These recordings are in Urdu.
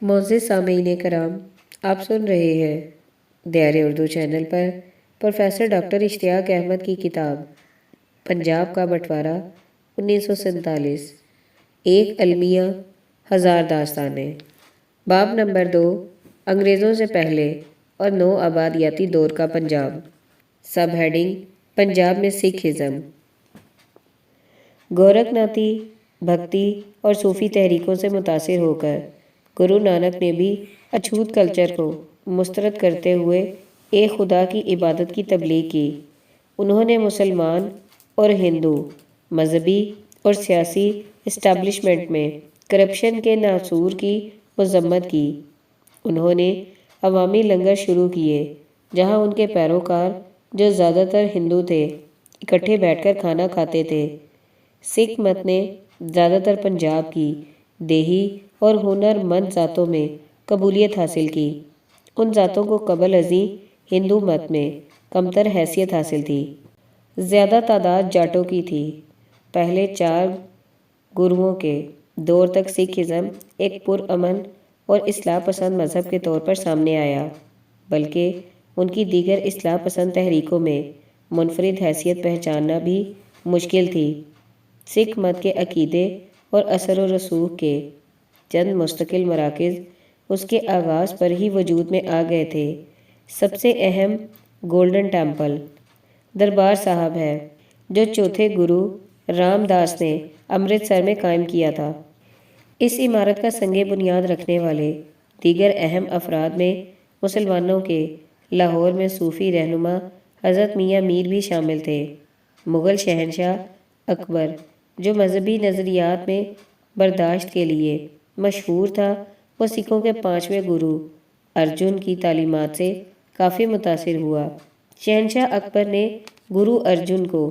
معزز سامعین کرام، آپ سن رہے ہیں دیار اردو چینل پر پروفیسر ڈاکٹر اشتیاق احمد کی کتاب پنجاب کا بٹوارہ 1947، ایک المیہ ہزار داستانیں، باب نمبر 2، انگریزوں سے پہلے اور نو آبادیاتی دور کا پنجاب۔ سب ہیڈنگ، پنجاب میں سکھ ازم۔ گورکھ ناتھی، بھکتی اور صوفی تحریکوں سے متاثر ہو کر گرو نانک نے بھی اچھوت کلچر کو مسترد کرتے ہوئے ایک خدا کی عبادت کی تبلیغ کی۔ انہوں نے مسلمان اور ہندو مذہبی اور سیاسی اسٹیبلشمنٹ میں کرپشن کے ناصور کی مذمت کی۔ انہوں نے عوامی لنگر شروع کیے جہاں ان کے پیروکار، جو زیادہ تر ہندو تھے، اکٹھے بیٹھ کر کھانا کھاتے تھے۔ سکھ مت نے زیادہ تر پنجاب کی دیہی اور ہنر مند ذاتوں میں قبولیت حاصل کی۔ ان ذاتوں کو قبل ازیں ہندو مت میں کمتر حیثیت حاصل تھی۔ زیادہ تعداد جاٹوں کی تھی۔ پہلے 4 گروؤں کے دور تک سکھ ازم ایک پرامن اور اصلاح پسند مذہب کے طور پر سامنے آیا، بلکہ ان کی دیگر اصلاح پسند تحریکوں میں منفرد حیثیت پہچاننا بھی مشکل تھی۔ سکھ مت کے عقیدے اور اثر و رسوخ کے چند مستقل مراکز اس کے آغاز پر ہی وجود میں آ گئے تھے۔ سب سے اہم گولڈن ٹیمپل دربار صاحب ہے، جو چوتھے گرو رام داس نے امرتسر میں قائم کیا تھا۔ اس عمارت کا سنگ بنیاد رکھنے والے دیگر اہم افراد میں مسلمانوں کے لاہور میں صوفی رہنما حضرت میاں میر بھی شامل تھے۔ مغل شہنشاہ اکبر، جو مذہبی نظریات میں برداشت کے لیے مشہور تھا، وہ سکھوں کے 5ویں گرو ارجن کی تعلیمات سے کافی متاثر ہوا۔ شہنشاہ اکبر نے گرو ارجن کو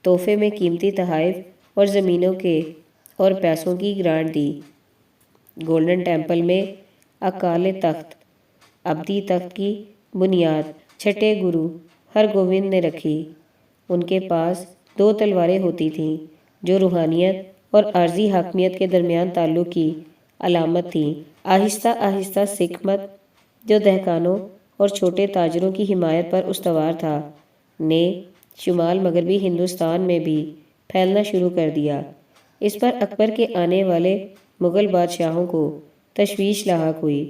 تحفے میں قیمتی تحائف اور زمینوں کے اور پیسوں کی گرانٹ دی۔ گولڈن ٹیمپل میں اکال تخت ابدی تخت کی بنیاد چھٹے گرو ہرگوبند نے رکھی۔ ان کے پاس 2 تلواریں ہوتی تھیں، جو روحانیت اور عارضی حاکمیت کے درمیان تعلق کی علامت تھیں۔ آہستہ آہستہ سکھ مت، جو دہقانوں اور چھوٹے تاجروں کی حمایت پر استوار تھا، نے شمال مغربی ہندوستان میں بھی پھیلنا شروع کر دیا۔ اس پر اکبر کے آنے والے مغل بادشاہوں کو تشویش لاحق ہوئی،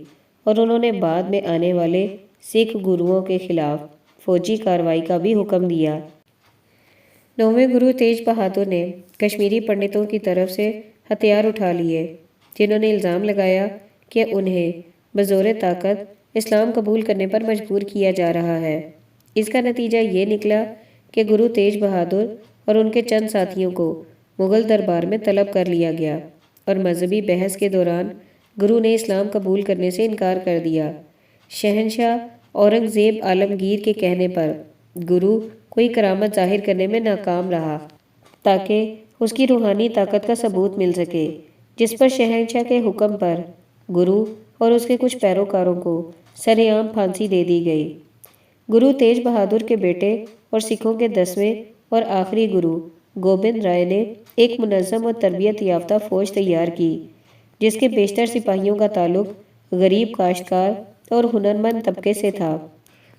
اور انہوں نے بعد میں آنے والے سکھ گروؤں کے خلاف فوجی کارروائی کا بھی حکم دیا۔ 9ویں گرو تیج بہادر نے کشمیری پنڈتوں کی طرف سے ہتھیار اٹھا لیے، جنہوں نے الزام لگایا کہ انہیں بزور طاقت اسلام قبول کرنے پر مجبور کیا جا رہا ہے۔ اس کا نتیجہ یہ نکلا کہ گرو تیج بہادر اور ان کے چند ساتھیوں کو مغل دربار میں طلب کر لیا گیا، اور مذہبی بحث کے دوران گرو نے اسلام قبول کرنے سے انکار کر دیا۔ شہنشاہ اورنگزیب عالمگیر کے کہنے پر گرو کوئی کرامت ظاہر کرنے میں ناکام رہا تاکہ اس کی روحانی طاقت کا ثبوت مل سکے، جس پر شہنشاہ کے حکم پر گرو اور اس کے کچھ پیروکاروں کو سر عام پھانسی دے دی گئی۔ گرو تیج بہادر کے بیٹے اور سکھوں کے 10ویں اور آخری گرو گوبند رائے نے ایک منظم اور تربیت یافتہ فوج تیار کی، جس کے بیشتر سپاہیوں کا تعلق غریب کاشتکار اور ہنرمند طبقے سے تھا۔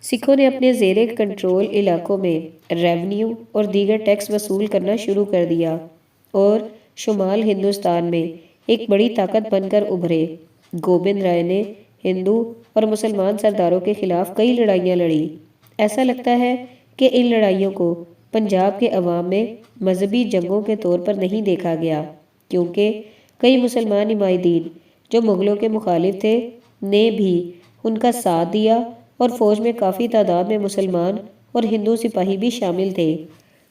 سکھوں نے اپنے زیر کنٹرول علاقوں میں ریونیو اور دیگر ٹیکس وصول کرنا شروع کر دیا، اور شمال ہندوستان میں ایک بڑی طاقت بن کر ابھرے۔ گوبند رائے نے ہندو اور مسلمان سرداروں کے خلاف کئی لڑائیاں لڑیں۔ ایسا لگتا ہے کہ ان لڑائیوں کو پنجاب کے عوام میں مذہبی جنگوں کے طور پر نہیں دیکھا گیا، کیونکہ کئی مسلمان عمائدین جو مغلوں کے مخالف تھے نے بھی ان کا ساتھ دیا، اور فوج میں کافی تعداد میں مسلمان اور ہندو سپاہی بھی شامل تھے۔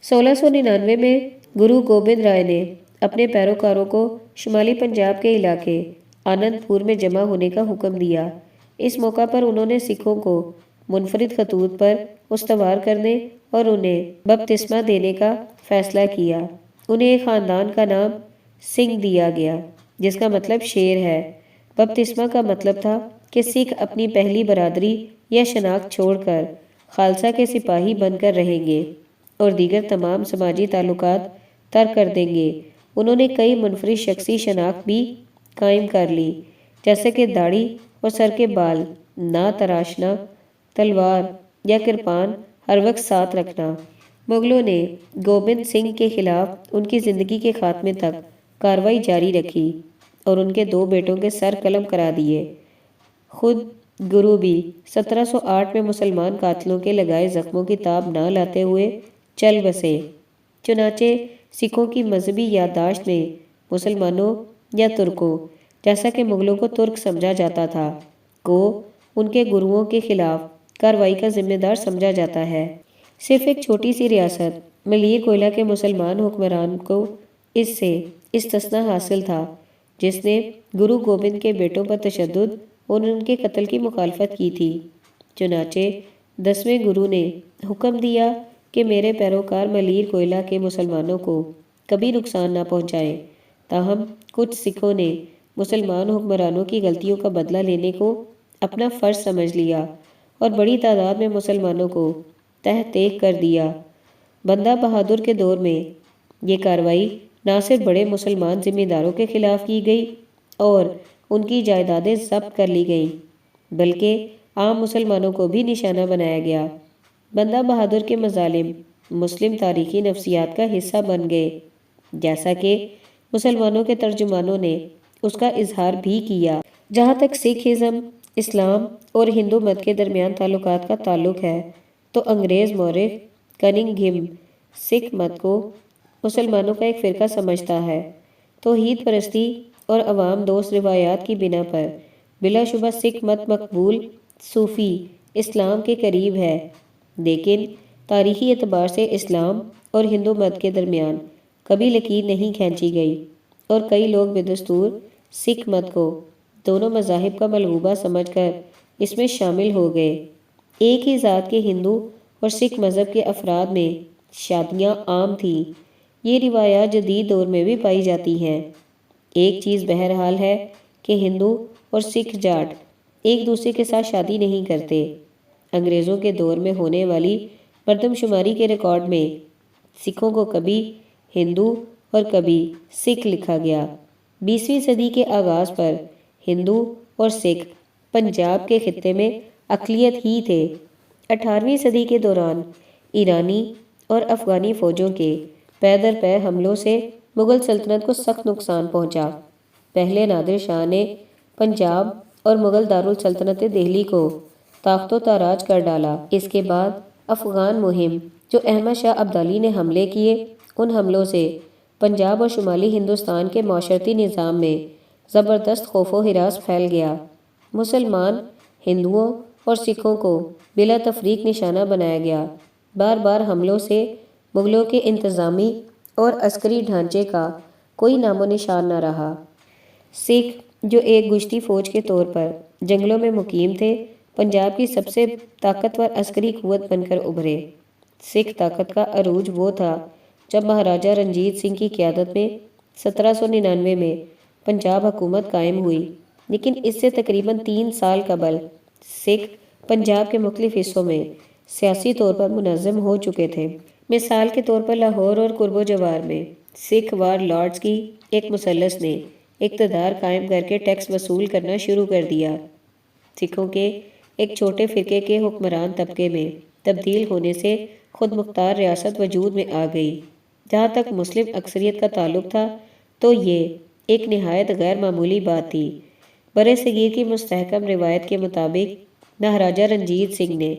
1699 میں گرو گوبند رائے نے اپنے پیروکاروں کو شمالی پنجاب کے علاقے آنند پور میں جمع ہونے کا حکم دیا۔ اس موقع پر انہوں نے سکھوں کو منفرد خطوط پر استوار کرنے اور انہیں بپتسمہ دینے کا فیصلہ کیا۔ انہیں ایک خاندان کا نام سنگھ دیا گیا، جس کا مطلب شیر ہے۔ بپتسمہ کا مطلب تھا کہ سکھ اپنی پہلی برادری یا شناخت چھوڑ کر خالصہ کے سپاہی بن کر رہیں گے اور دیگر تمام سماجی تعلقات ترک کر دیں گے۔ انہوں نے کئی منفرد شخصی شناخت بھی قائم کر لی، جیسے کہ داڑھی اور سر کے بال نہ تراشنا، تلوار یا کرپان ہر وقت ساتھ رکھنا۔ مغلوں نے گوبند سنگھ کے خلاف ان کی زندگی کے خاتمے تک کارروائی جاری رکھی اور ان کے 2 بیٹوں کے سر قلم کرا دیے۔ خود گرو بھی 1708 میں مسلمان قاتلوں کے لگائے زخموں کی تاب نہ لاتے ہوئے چل بسے۔ چنانچہ سکھوں کی مذہبی یادداشت میں مسلمانوں یا ترکوں، جیسا کہ مغلوں کو ترک سمجھا جاتا تھا، کو ان کے گروؤں کے خلاف کارروائی کا ذمہ دار سمجھا جاتا ہے۔ صرف ایک چھوٹی سی ریاست ملیر کوئلہ کے مسلمان حکمران کو اس سے استثناء حاصل تھا، جس نے گرو گوبند کے بیٹوں پر تشدد اور ان کے قتل کی مخالفت کی تھی۔ چنانچہ 10ویں گرو نے حکم دیا کہ میرے پیروکار ملیر کوئلہ کے مسلمانوں کو کبھی نقصان نہ پہنچائے۔ تاہم کچھ سکھوں نے مسلمان حکمرانوں کی غلطیوں کا بدلہ لینے کو اپنا فرض سمجھ لیا اور بڑی تعداد میں مسلمانوں کو تہ طیق کر دیا۔ بندہ بہادر کے دور میں یہ کارروائی نہ صرف بڑے مسلمان ذمہ داروں کے خلاف کی گئی اور ان کی جائیدادیں ضبط کر لی گئیں، بلکہ عام مسلمانوں کو بھی نشانہ بنایا گیا۔ بندہ بہادر کے مظالم مسلم تاریخی نفسیات کا حصہ بن گئے، جیسا کہ مسلمانوں کے ترجمانوں نے اس کا اظہار بھی کیا۔ جہاں تک سکھ ازم، اسلام اور ہندو مت کے درمیان تعلقات کا تعلق ہے تو انگریز مورخ کننگھم سکھ مت کو مسلمانوں کا ایک فرقہ سمجھتا ہے۔ توحید پرستی اور عوام دوست روایات کی بنا پر بلا شبہ سکھ مت مقبول صوفی اسلام کے قریب ہے، لیکن تاریخی اعتبار سے اسلام اور ہندو مت کے درمیان کبھی لکیر نہیں کھینچی گئی اور کئی لوگ بدستور سکھ مت کو دونوں مذاہب کا ملغوبہ سمجھ کر اس میں شامل ہو گئے۔ ایک ہی ذات کے ہندو اور سکھ مذہب کے افراد میں شادیاں عام تھیں۔ یہ روایات جدید دور میں بھی پائی جاتی ہیں۔ ایک چیز بہرحال ہے کہ ہندو اور سکھ جاٹ ایک دوسرے کے ساتھ شادی نہیں کرتے۔ انگریزوں کے دور میں ہونے والی مردم شماری کے ریکارڈ میں سکھوں کو کبھی ہندو اور کبھی سکھ لکھا گیا۔ 20ویں صدی کے آغاز پر ہندو اور سکھ پنجاب کے خطے میں اقلیت ہی تھے۔ 18ویں صدی کے دوران ایرانی اور افغانی فوجوں کے پے در پے حملوں سے مغل سلطنت کو سخت نقصان پہنچا۔ پہلے نادر شاہ نے پنجاب اور مغل دارالسلطنت دہلی کو تاخت و تاراج کر ڈالا۔ اس کے بعد افغان مہم جو احمد شاہ ابدالی نے حملے کیے، ان حملوں سے پنجاب اور شمالی ہندوستان کے معاشرتی نظام میں زبردست خوف و ہراس پھیل گیا۔ مسلمان ہندوؤں اور سکھوں کو بلا تفریق نشانہ بنایا گیا۔ بار بار حملوں سے مغلوں کے انتظامی اور عسکری ڈھانچے کا کوئی نام و نشان نہ رہا۔ سکھ جو ایک گشتی فوج کے طور پر جنگلوں میں مقیم تھے، پنجاب کی سب سے طاقتور عسکری قوت بن کر ابھرے۔ سکھ طاقت کا عروج وہ تھا جب مہاراجہ رنجیت سنگھ کی قیادت میں 1799 میں پنجاب حکومت قائم ہوئی، لیکن اس سے تقریباً 3 سال قبل سکھ پنجاب کے مختلف حصوں میں سیاسی طور پر منظم ہو چکے تھے۔ مثال کے طور پر لاہور اور قرب و جوار میں سکھ وار لارڈز کی ایک مثلث نے اقتدار قائم کر کے ٹیکس وصول کرنا شروع کر دیا۔ سکھوں کے ایک چھوٹے فرقے کے حکمران طبقے میں تبدیل ہونے سے خود مختار ریاست وجود میں آ گئی۔ جہاں تک مسلم اکثریت کا تعلق تھا تو یہ ایک نہایت غیر معمولی بات تھی۔ برصغیر کی مستحکم روایت کے مطابق مہاراجہ رنجیت سنگھ نے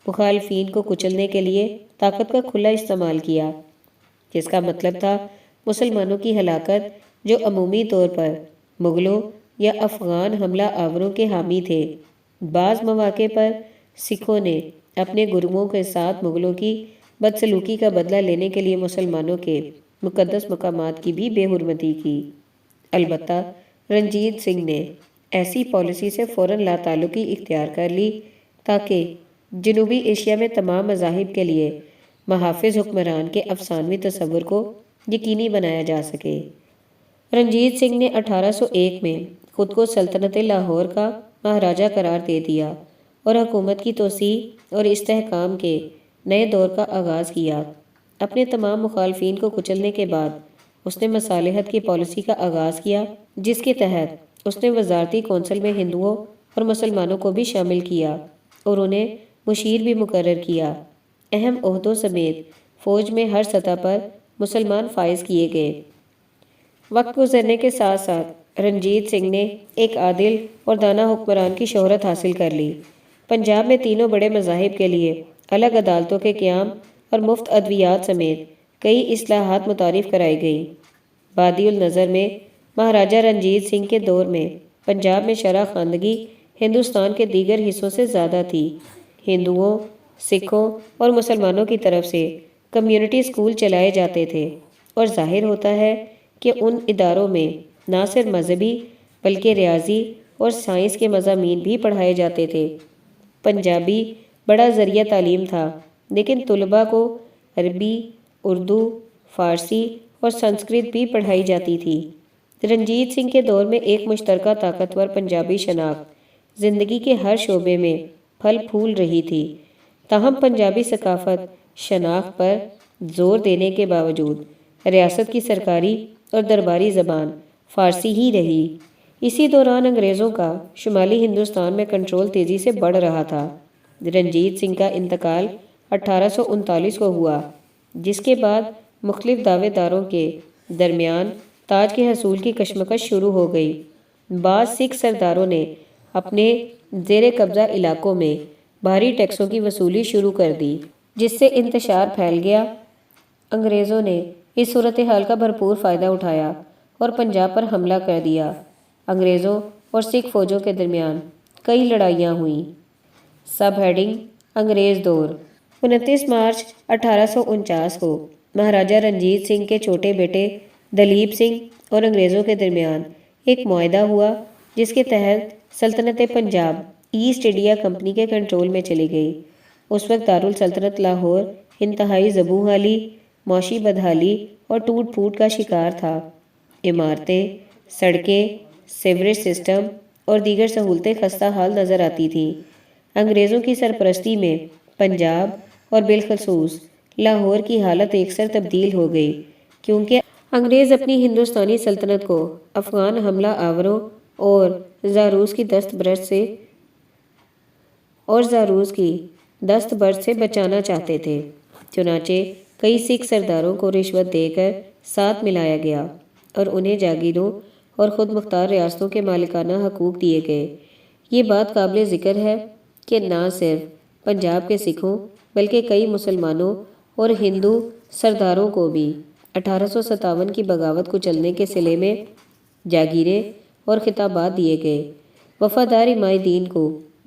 مخالفین کو کچلنے کے لیے طاقت کا کھلا استعمال کیا، جس کا مطلب تھا مسلمانوں کی ہلاکت، جو عمومی طور پر مغلوں یا افغان حملہ آوروں کے حامی تھے۔ بعض مواقع پر سکھوں نے اپنے گروؤں کے ساتھ مغلوں کی بدسلوکی کا بدلہ لینے کے لیے مسلمانوں کے مقدس مقامات کی بھی بے حرمتی کی۔ البتہ رنجیت سنگھ نے ایسی پالیسی سے فوراً لا تعلقی اختیار کر لی تاکہ جنوبی ایشیا میں تمام مذاہب کے لیے محافظ حکمران کے افسانوی تصور کو یقینی بنایا جا سکے۔ رنجیت سنگھ نے 1801 میں خود کو سلطنت لاہور کا مہاراجہ قرار دے دیا اور حکومت کی توسیع اور استحکام کے نئے دور کا آغاز کیا۔ اپنے تمام مخالفین کو کچلنے کے بعد اس نے مصالحت کی پالیسی کا آغاز کیا، جس کے تحت اس نے وزارتی کونسل میں ہندوؤں اور مسلمانوں کو بھی شامل کیا اور انہیں مشیر بھی مقرر کیا۔ اہم عہدوں سمیت فوج میں ہر سطح پر مسلمان فائز کیے گئے۔ وقت گزرنے کے ساتھ ساتھ رنجیت سنگھ نے ایک عادل اور دانا حکمران کی شہرت حاصل کر لی۔ پنجاب میں تینوں بڑے مذاہب کے لیے الگ عدالتوں کے قیام اور مفت ادویات سمیت کئی اصلاحات متعارف کرائی گئیں۔ بادی النظر میں مہاراجہ رنجیت سنگھ کے دور میں پنجاب میں شرح خواندگی ہندوستان کے دیگر حصوں سے زیادہ تھی۔ ہندوؤں، سکھوں اور مسلمانوں کی طرف سے کمیونٹی اسکول چلائے جاتے تھے اور ظاہر ہوتا ہے کہ ان اداروں میں نہ صرف مذہبی بلکہ ریاضی اور سائنس کے مضامین بھی پڑھائے جاتے تھے۔ پنجابی بڑا ذریعہ تعلیم تھا، لیکن طلباء کو عربی، اردو، فارسی اور سنسکرت بھی پڑھائی جاتی تھی۔ رنجیت سنگھ کے دور میں ایک مشترکہ طاقتور پنجابی شناخت زندگی کے ہر شعبے میں پھل پھول رہی تھی۔ تاہم پنجابی ثقافت شناخت پر زور دینے کے باوجود ریاست کی سرکاری اور درباری زبان فارسی ہی رہی۔ اسی دوران انگریزوں کا شمالی ہندوستان میں کنٹرول تیزی سے بڑھ رہا تھا۔ رنجیت سنگھ کا انتقال 1839 کو ہوا، جس کے بعد مختلف دعوے داروں کے درمیان تاج کے حصول کی کشمکش شروع ہو گئی۔ بعض سکھ سرداروں نے اپنے زیر قبضہ علاقوں میں بھاری ٹیکسوں کی وصولی شروع کر دی، جس سے انتشار پھیل گیا۔ انگریزوں نے اس صورتحال کا بھرپور فائدہ اٹھایا اور پنجاب پر حملہ کر دیا۔ انگریزوں اور سکھ فوجوں کے درمیان کئی لڑائیاں ہوئیں۔ سب ہیڈنگ: انگریز دور۔ 29 مارچ 1849 کو مہاراجہ رنجیت سنگھ کے چھوٹے بیٹے دلیپ سنگھ اور انگریزوں کے درمیان ایک معاہدہ ہوا، جس کے تحت سلطنت پنجاب ایسٹ انڈیا کمپنی کے کنٹرول میں چلی گئی۔ اس وقت دارالسلطنت لاہور انتہائی زبوں حالی، معاشی بدحالی اور ٹوٹ پھوٹ کا شکار تھا۔ عمارتیں، سڑکیں، سیوریج سسٹم اور دیگر سہولتیں خستہ حال نظر آتی تھیں۔ انگریزوں کی سرپرستی میں پنجاب اور بالخصوص لاہور کی حالت یکسر تبدیل ہو گئی، کیونکہ انگریز اپنی ہندوستانی سلطنت کو افغان حملہ آوروں اور زاروس کی دست برد سے بچانا چاہتے تھے۔ چنانچہ کئی سکھ سرداروں کو رشوت دے کر ساتھ ملایا گیا اور انہیں جاگیروں اور خود مختار ریاستوں کے مالکانہ حقوق دیے گئے۔ یہ بات قابل ذکر ہے کہ نہ صرف پنجاب کے سکھوں بلکہ کئی مسلمانوں اور ہندو سرداروں کو بھی 1857 کی بغاوت کو چلنے کے صلے میں جاگیریں اور خطابات دیے گئے۔ وفادار عمائدین کو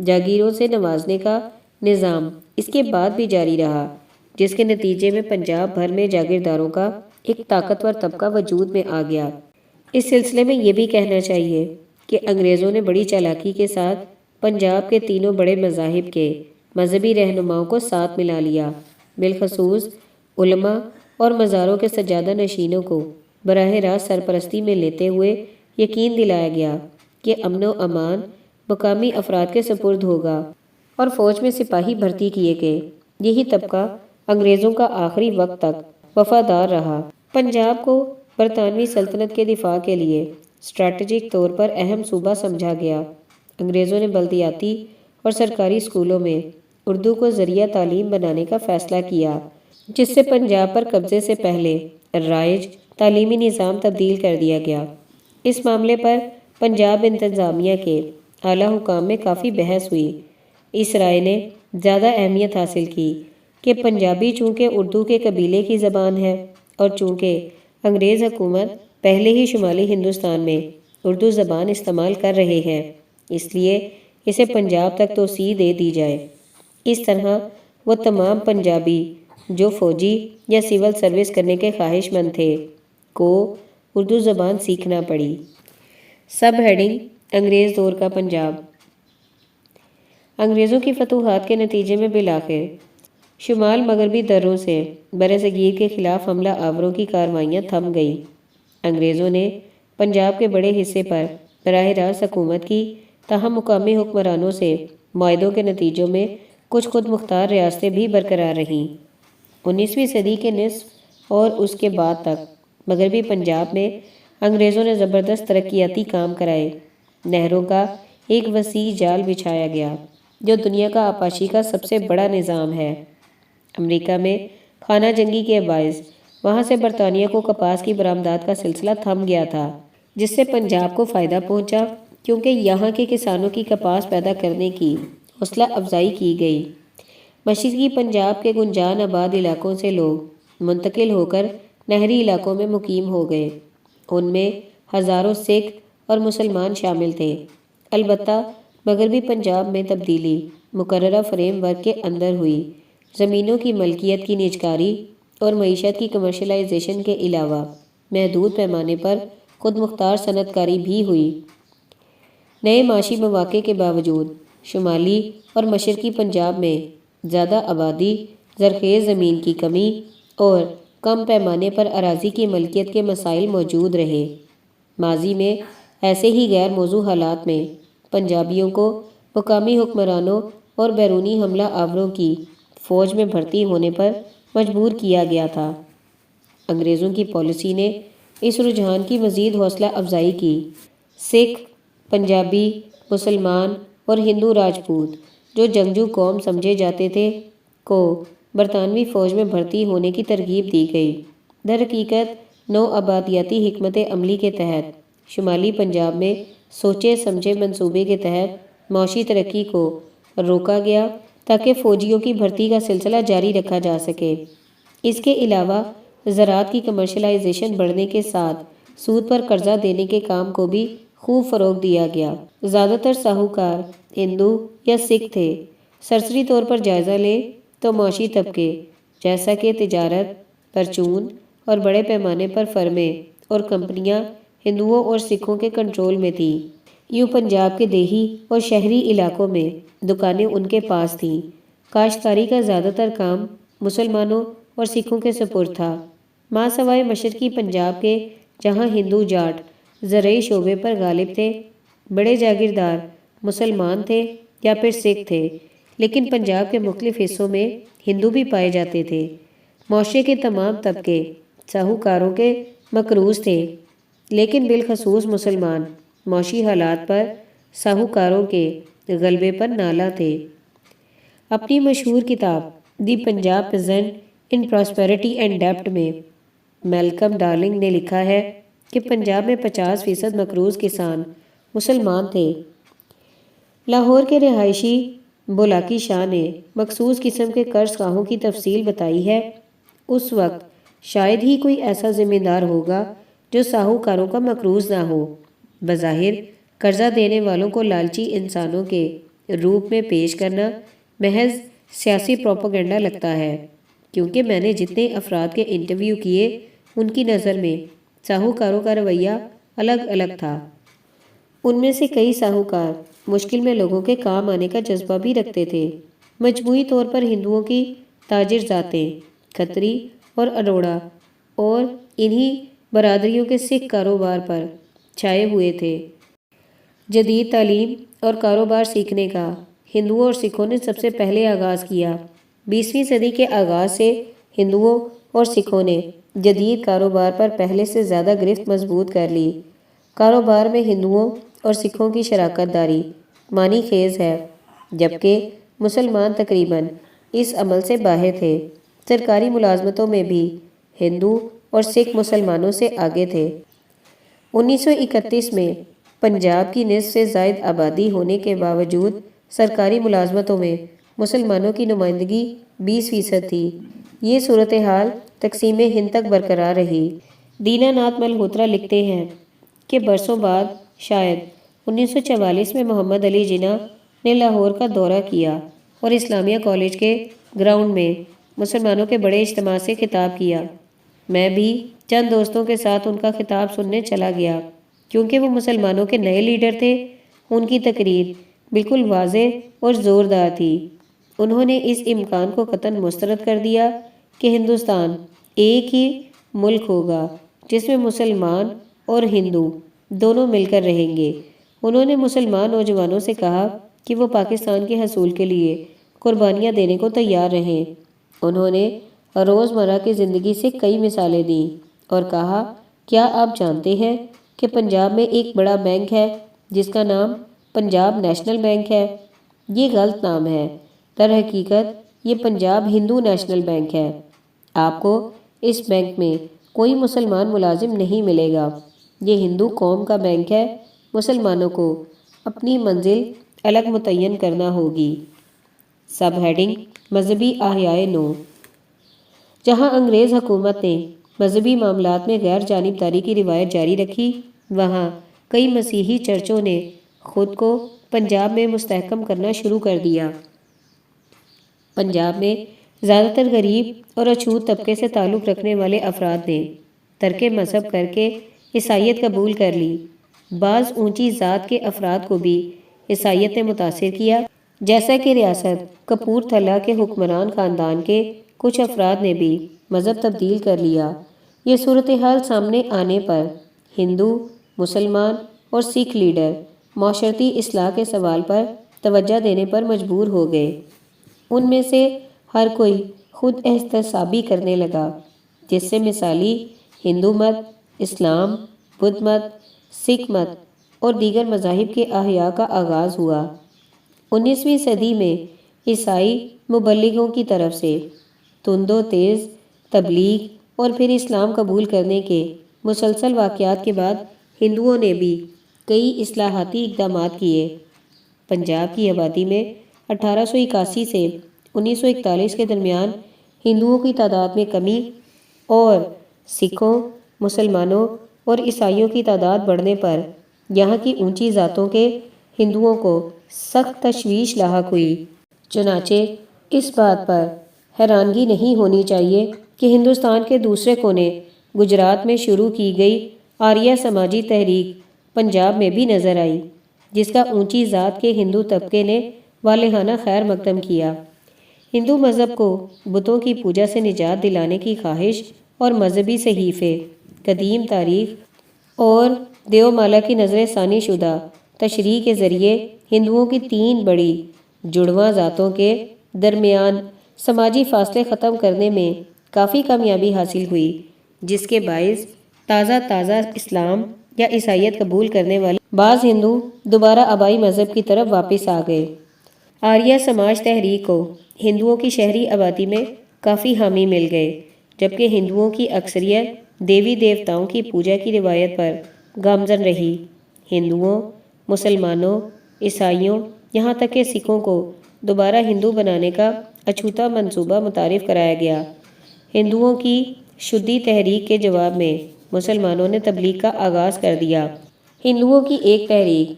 جاگیروں سے نوازنے کا نظام اس کے بعد بھی جاری رہا، جس کے نتیجے میں پنجاب بھر میں جاگیرداروں کا ایک طاقتور طبقہ وجود میں آ گیا۔ اس سلسلے میں یہ بھی کہنا چاہیے کہ انگریزوں نے بڑی چالاکی کے ساتھ پنجاب کے تینوں بڑے مذاہب کے مذہبی رہنماؤں کو ساتھ ملا لیا، بالخصوص علماء اور مزاروں کے سجادہ نشینوں کو براہ راست سرپرستی میں لیتے ہوئے یقین دلایا گیا کہ امن و امان مقامی افراد کے سپرد ہوگا، اور فوج میں سپاہی بھرتی کیے گئے۔ یہی طبقہ انگریزوں کا آخری وقت تک وفادار رہا۔ پنجاب کو برطانوی سلطنت کے دفاع کے لیے اسٹریٹجک طور پر اہم صوبہ سمجھا گیا۔ انگریزوں نے بلدیاتی اور سرکاری اسکولوں میں اردو کو ذریعہ تعلیم بنانے کا فیصلہ کیا، جس سے پنجاب پر قبضے سے پہلے رائج تعلیمی نظام تبدیل کر دیا گیا۔ اس معاملے پر پنجاب انتظامیہ کے اعلیٰ حکام میں کافی بحث ہوئی۔ اس رائے نے زیادہ اہمیت حاصل کی کہ پنجابی چونکہ اردو کے قبیلے کی زبان ہے اور چونکہ انگریز حکومت پہلے ہی شمالی ہندوستان میں اردو زبان استعمال کر رہے ہیں، اس لیے اسے پنجاب تک توسیع دے دی جائے۔ اس طرح وہ تمام پنجابی جو فوجی یا سول سروس کرنے کے خواہش مند تھے کو اردو زبان سیکھنا پڑی۔ سب ہیڈنگ: انگریز دور کا پنجاب۔ انگریزوں کی فتوحات کے نتیجے میں بالآخر شمال مغربی دروں سے برصغیر کے خلاف حملہ آوروں کی کارروائیاں تھم گئیں۔ انگریزوں نے پنجاب کے بڑے حصے پر براہ راست حکومت کی، تاہم مقامی حکمرانوں سے معاہدوں کے نتیجوں میں کچھ خود مختار ریاستیں بھی برقرار رہیں۔ 19ویں صدی کے نصف اور اس کے بعد تک مغربی پنجاب میں انگریزوں نے زبردست ترقیاتی کام کرائے۔ نہروں کا ایک وسیع جال بچھایا گیا جو دنیا کا آبپاشی کا سب سے بڑا نظام ہے۔ امریکہ میں خانہ جنگی کے باعث وہاں سے برطانیہ کو کپاس کی برآمدات کا سلسلہ تھم گیا تھا، جس سے پنجاب کو فائدہ پہنچا کیونکہ یہاں کے کسانوں کی کپاس پیدا کرنے کی حوصلہ افزائی کی گئی۔ مشرقی پنجاب کے گنجان آباد علاقوں سے لوگ منتقل ہو کر نہری علاقوں میں مقیم ہو گئے۔ ان میں ہزاروں سکھ اور مسلمان شامل تھے۔ البتہ مغربی پنجاب میں تبدیلی مقررہ فریم ورک کے اندر ہوئی۔ زمینوں کی ملکیت کی نجکاری اور معیشت کی کمرشلائزیشن کے علاوہ محدود پیمانے پر خود مختار صنعت کاری بھی ہوئی۔ نئے معاشی مواقع کے باوجود شمالی اور مشرقی پنجاب میں زیادہ آبادی، زرخیز زمین کی کمی اور کم پیمانے پر اراضی کی ملکیت کے مسائل موجود رہے۔ ماضی میں ایسے ہی غیر موزوں حالات میں پنجابیوں کو مقامی حکمرانوں اور بیرونی حملہ آوروں کی فوج میں بھرتی ہونے پر مجبور کیا گیا تھا۔ انگریزوں کی پالیسی نے اس رجحان کی مزید حوصلہ افزائی کی۔ سکھ، پنجابی، مسلمان اور ہندو راجپوت جو جنگجو قوم سمجھے جاتے تھے کو برطانوی فوج میں بھرتی ہونے کی ترغیب دی گئی۔ در حقیقت نو آبادیاتی حکمت عملی کے تحت شمالی پنجاب میں سوچے سمجھے منصوبے کے تحت معاشی ترقی کو روکا گیا تاکہ فوجیوں کی بھرتی کا سلسلہ جاری رکھا جا سکے۔ اس کے علاوہ زراعت کی کمرشلائزیشن بڑھنے کے ساتھ سود پر قرضہ دینے کے کام کو بھی خوب فروغ دیا گیا۔ زیادہ تر ساہوکار ہندو یا سکھ تھے۔ سرسری طور پر جائزہ لیں تو معاشی طبقے جیسا کہ تجارت، پرچون اور بڑے پیمانے پر فرمیں اور کمپنیاں ہندوؤں اور سکھوں کے کنٹرول میں تھیں۔ یوں پنجاب کے دیہی اور شہری علاقوں میں دکانیں ان کے پاس تھیں۔ کاشتکاری کا زیادہ تر کام مسلمانوں اور سکھوں کے سپرد تھا، ماں سوائے مشرقی پنجاب کے جہاں ہندو جاٹ زرعی شعبے پر غالب تھے۔ بڑے جاگیردار مسلمان تھے یا پھر سکھ تھے، لیکن پنجاب کے مختلف حصوں میں ہندو بھی پائے جاتے تھے۔ معاشرے کے تمام طبقے ساہوکاروں کے مقروض تھے، لیکن بالخصوص مسلمان معاشی حالات پر ساہوکاروں کے غلبے پر نالاں تھے۔ اپنی مشہور کتاب the Punjab peasant in prosperity and ڈیبٹ میں میلکم ڈارلنگ نے لکھا ہے کہ پنجاب میں 50% مقروض کسان مسلمان تھے۔ لاہور کے رہائشی بولاکی شاہ نے مخصوص قسم کے قرض خواہوں کی تفصیل بتائی ہے۔ اس وقت شاید ہی کوئی ایسا ذمہ دار ہوگا جو ساہوکاروں کا مقروض نہ ہو۔ بظاہر قرضہ دینے والوں کو لالچی انسانوں کے روپ میں پیش کرنا محض سیاسی پروپیگنڈا لگتا ہے، کیونکہ میں نے جتنے افراد کے انٹرویو کیے ان کی نظر میں ساہوکاروں کا رویہ الگ الگ تھا۔ ان میں سے کئی ساہوکار مشکل میں لوگوں کے کام آنے کا جذبہ بھی رکھتے تھے۔ مجموعی طور پر ہندوؤں کی تاجر ذاتیں کھتری اور اروڑہ اور انہی برادریوں کے سکھ کاروبار پر چھائے ہوئے تھے۔ جدید تعلیم اور کاروبار سیکھنے کا ہندوؤں اور سکھوں نے سب سے پہلے آغاز کیا۔ 20ویں صدی کے آغاز سے ہندوؤں اور سکھوں نے جدید کاروبار پر پہلے سے زیادہ گرفت مضبوط کر لی۔ کاروبار میں ہندوؤں اور سکھوں کی شراکت داری معنی خیز ہے، جبکہ مسلمان تقریباً اس عمل سے باہر تھے۔ سرکاری ملازمتوں میں بھی ہندو اور سکھ مسلمانوں سے آگے تھے۔ 1931 میں پنجاب کی نصف سے زائد آبادی ہونے کے باوجود سرکاری ملازمتوں میں مسلمانوں کی نمائندگی 20% تھی۔ یہ صورتحال تقسیم ہند تک برقرار رہی۔ دینا ناتھ ملہوترا لکھتے ہیں کہ برسوں بعد شاید 1944 میں محمد علی جناح نے لاہور کا دورہ کیا اور اسلامیہ کالج کے گراؤنڈ میں مسلمانوں کے بڑے اجتماع سے خطاب کیا۔ میں بھی چند دوستوں کے ساتھ ان کا خطاب سننے چلا گیا، کیونکہ وہ مسلمانوں کے نئے لیڈر تھے۔ ان کی تقریر بالکل واضح اور زوردار تھی۔ انہوں نے اس امکان کو قطعاً مسترد کر دیا کہ ہندوستان ایک ہی ملک ہوگا جس میں مسلمان اور ہندو دونوں مل کر رہیں گے۔ انہوں نے مسلمان نوجوانوں سے کہا کہ وہ پاکستان کے حصول کے لیے قربانیاں دینے کو تیار رہیں۔ انہوں نے روزمرہ کی زندگی سے کئی مثالیں دیں اور کہا، کیا آپ جانتے ہیں کہ پنجاب میں ایک بڑا بینک ہے جس کا نام پنجاب نیشنل بینک ہے۔ یہ غلط نام ہے، در حقیقت یہ پنجاب ہندو نیشنل بینک ہے۔ آپ کو اس بینک میں کوئی مسلمان ملازم نہیں ملے گا۔ یہ ہندو قوم کا بینک ہے۔ مسلمانوں کو اپنی منزل الگ متعین کرنا ہوگی۔ سب ہیڈنگ مذہبی احیائے نو۔ جہاں انگریز حکومت نے مذہبی معاملات میں غیر جانبداری کی روایت جاری رکھی، وہاں کئی مسیحی چرچوں نے خود کو پنجاب میں مستحکم کرنا شروع کر دیا۔ پنجاب میں زیادہ تر غریب اور اچھوت طبقے سے تعلق رکھنے والے افراد نے ترک مذہب کر کے عیسائیت قبول کر لی۔ بعض اونچی ذات کے افراد کو بھی عیسائیت نے متاثر کیا، جیسا کہ ریاست کپور تھلہ کے حکمران خاندان کے کچھ افراد نے بھی مذہب تبدیل کر لیا۔ یہ صورتحال سامنے آنے پر ہندو، مسلمان اور سکھ لیڈر معاشرتی اصلاح کے سوال پر توجہ دینے پر مجبور ہو گئے۔ ان میں سے ہر کوئی خود احتسابی کرنے لگا، جس سے مثالی ہندو مت، اسلام، بدھ مت، سکھ مت اور دیگر مذاہب کے احیاء کا آغاز ہوا۔ 19ویں صدی میں عیسائی مبلغوں کی طرف سے تند و تیز تبلیغ اور پھر اسلام قبول کرنے کے مسلسل واقعات کے بعد ہندوؤں نے بھی کئی اصلاحاتی اقدامات کیے۔ پنجاب کی آبادی میں 1881 سے 1941 کے درمیان ہندوؤں کی تعداد میں کمی اور سکھوں، مسلمانوں اور عیسائیوں کی تعداد بڑھنے پر یہاں کی اونچی ذاتوں کے ہندوؤں کو سخت تشویش لاحق ہوئی۔ چنانچہ اس بات پر حیرانگی نہیں ہونی چاہیے کہ ہندوستان کے دوسرے کونے گجرات میں شروع کی گئی آریہ سماجی تحریک پنجاب میں بھی نظر آئی، جس کا اونچی ذات کے ہندو طبقے نے والہانہ خیر مقدم کیا۔ ہندو مذہب کو بتوں کی پوجا سے نجات دلانے کی خواہش اور مذہبی صحیفے، قدیم تاریخ اور دیومالا کی نظر ثانی شدہ تشریح کے ذریعے ہندوؤں کی تین بڑی جڑواں ذاتوں کے درمیان سماجی فاصلے ختم کرنے میں کافی کامیابی حاصل ہوئی، جس کے باعث تازہ اسلام یا عیسائیت قبول کرنے والے بعض ہندو دوبارہ آبائی مذہب کی طرف واپس آ گئے۔ آریہ سماج تحریک کو ہندوؤں کی شہری آبادی میں کافی حامی مل گئے، جبکہ ہندوؤں کی اکثریت دیوی دیوتاؤں کی پوجا کی روایت پر گامزن رہی۔ ہندوؤں، مسلمانوں، عیسائیوں، یہاں تک کہ سکھوں کو دوبارہ ہندو بنانے کا اچھوتا منصوبہ متعارف کرایا گیا۔ ہندوؤں کی شدی تحریک کے جواب میں مسلمانوں نے تبلیغ کا آغاز کر دیا۔ ہندوؤں کی ایک تحریک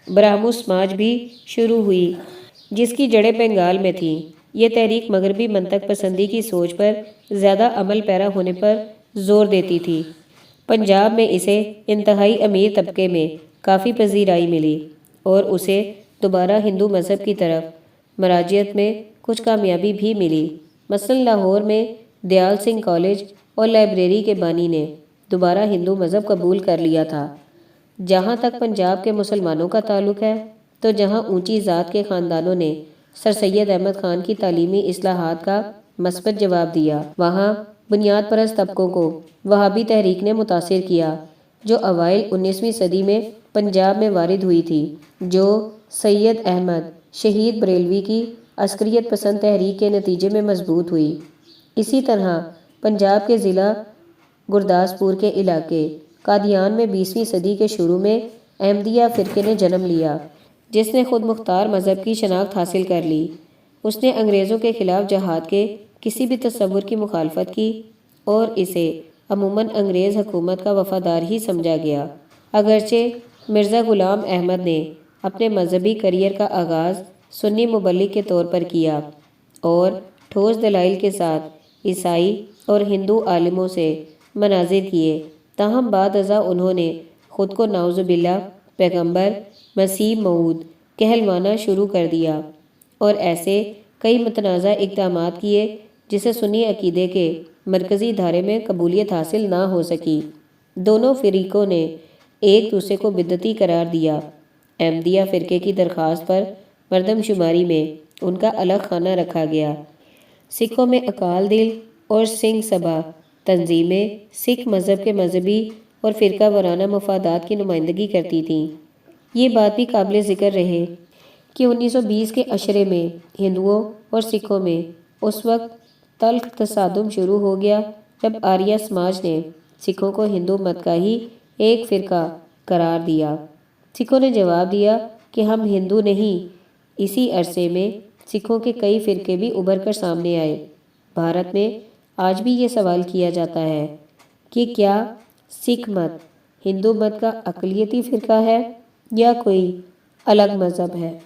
براہمو سماج بھی شروع ہوئی، جس کی جڑیں بنگال میں تھیں۔ یہ تحریک مغربی منطق پسندی کی سوچ پر زیادہ عمل پیرا ہونے پر زور دیتی تھی۔ پنجاب میں اسے انتہائی امیر طبقے میں کافی پذیرائی ملی اور اسے دوبارہ ہندو مذہب کی طرف مراجعت میں کچھ کامیابی بھی ملی۔ مثلاً لاہور میں دیال سنگھ کالج اور لائبریری کے بانی نے دوبارہ ہندو مذہب قبول کر لیا تھا۔ جہاں تک پنجاب کے مسلمانوں کا تعلق ہے تو جہاں اونچی ذات کے خاندانوں نے سر سید احمد خان کی تعلیمی اصلاحات کا مثبت جواب دیا، وہاں بنیاد پرست طبقوں کو وہابی تحریک نے متاثر کیا، جو اوائل 19ویں صدی میں پنجاب میں وارد ہوئی تھی، جو سید احمد شہید بریلوی کی عسکریت پسند تحریک کے نتیجے میں مضبوط ہوئی۔ اسی طرح پنجاب کے ضلع گرداسپور کے علاقے قادیان میں 20ویں صدی کے شروع میں احمدیہ فرقے نے جنم لیا، جس نے خود مختار مذہب کی شناخت حاصل کر لی۔ اس نے انگریزوں کے خلاف جہاد کے کسی بھی تصور کی مخالفت کی اور اسے عموماً انگریز حکومت کا وفادار ہی سمجھا گیا۔ اگرچہ مرزا غلام احمد نے اپنے مذہبی کیریئر کا آغاز سنی مبلغ کے طور پر کیا اور ٹھوس دلائل کے ساتھ عیسائی اور ہندو عالموں سے مناظر کیے، تاہم بعد ازاں انہوں نے خود کو نعوذ باللہ پیغمبر مسیح موعود کہلوانا شروع کر دیا اور ایسے کئی متنازع اقدامات کیے جسے سنی عقیدے کے مرکزی دھارے میں قبولیت حاصل نہ ہو سکی۔ دونوں فریقوں نے ایک دوسرے کو بدعتی قرار دیا۔ احمدیہ فرقے کی درخواست پر مردم شماری میں ان کا الگ خانہ رکھا گیا۔ سکھوں میں اکال دل اور سنگھ سبھا تنظیمیں سکھ مذہب کے مذہبی اور فرقہ وارانہ مفادات کی نمائندگی کرتی تھیں۔ یہ بات بھی قابل ذکر رہے کہ 1920 کے عشرے میں ہندوؤں اور سکھوں میں اس وقت تلخ تصادم شروع ہو گیا جب آریہ سماج نے سکھوں کو ہندو مت کا ہی ایک فرقہ قرار دیا۔ سکھوں نے جواب دیا کہ ہم ہندو نہیں۔ اسی عرصے میں سکھوں کے کئی فرقے بھی ابھر کر سامنے آئے۔ بھارت میں آج بھی یہ سوال کیا جاتا ہے کہ کیا سکھ مت ہندو مت کا اقلیتی فرقہ ہے یا کوئی الگ مذہب ہے۔